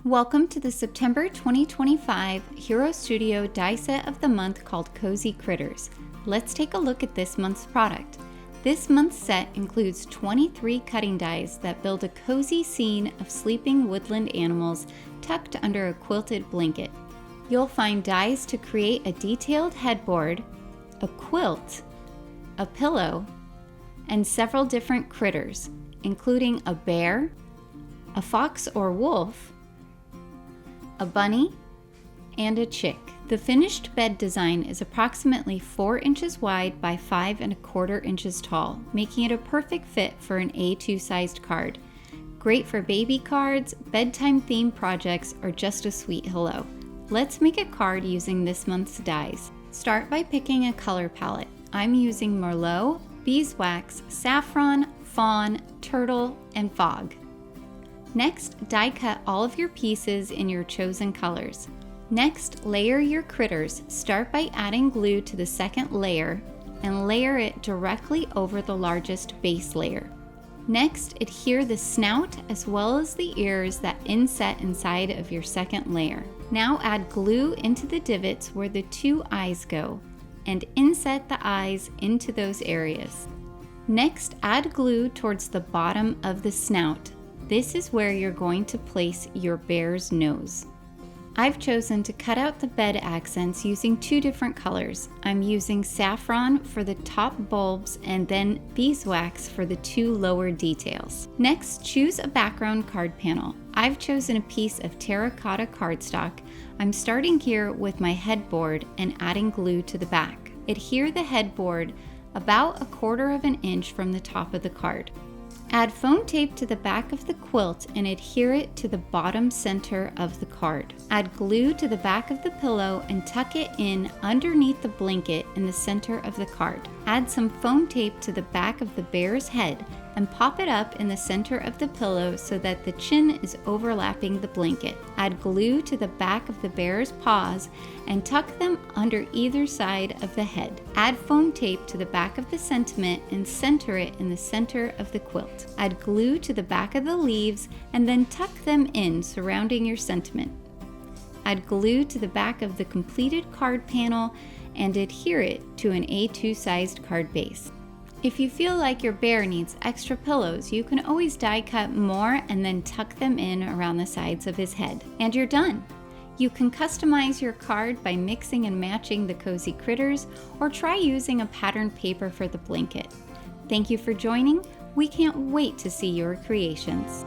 Welcome to the September 2025 Hero Studio die set of the month called Cozy Critters. Let's take a look at this month's product. This month's set includes 23 cutting dies that build a cozy scene of sleeping woodland animals tucked under a quilted blanket. You'll find dies to create a detailed headboard, a quilt, a pillow, and several different critters, including a bear, a fox or wolf, a bunny, and a chick. The finished bed design is approximately 4 inches wide by 5¼ inches tall, making it a perfect fit for an A2 sized card. Great for baby cards, bedtime theme projects, or just a sweet hello. Let's make a card using this month's dies. Start by picking a color palette. I'm using Merlot, Beeswax, Saffron, Fawn, Turtle, and Fog. Next, die cut all of your pieces in your chosen colors. Next, layer your critters. Start by adding glue to the second layer and layer it directly over the largest base layer. Next, adhere the snout as well as the ears that inset inside of your second layer. Now add glue into the divots where the 2 eyes go and inset the eyes into those areas. Next, add glue towards the bottom of the snout. This is where you're going to place your bear's nose. I've chosen to cut out the bed accents using 2 different colors. I'm using saffron for the top bulbs and then beeswax for the 2 lower details. Next, choose a background card panel. I've chosen a piece of terracotta cardstock. I'm starting here with my headboard and adding glue to the back. Adhere the headboard about 1/4 inch from the top of the card. Add foam tape to the back of the quilt and adhere it to the bottom center of the card. Add glue to the back of the pillow and tuck it in underneath the blanket in the center of the card. Add some foam tape to the back of the bear's head and pop it up in the center of the pillow so that the chin is overlapping the blanket. Add glue to the back of the bear's paws and tuck them under either side of the head. Add foam tape to the back of the sentiment and center it in the center of the quilt. Add glue to the back of the leaves and then tuck them in surrounding your sentiment. Add glue to the back of the completed card panel and adhere it to an A2 sized card base. If you feel like your bear needs extra pillows, you can always die cut more and then tuck them in around the sides of his head. And you're done! You can customize your card by mixing and matching the cozy critters or try using a patterned paper for the blanket. Thank you for joining. We can't wait to see your creations.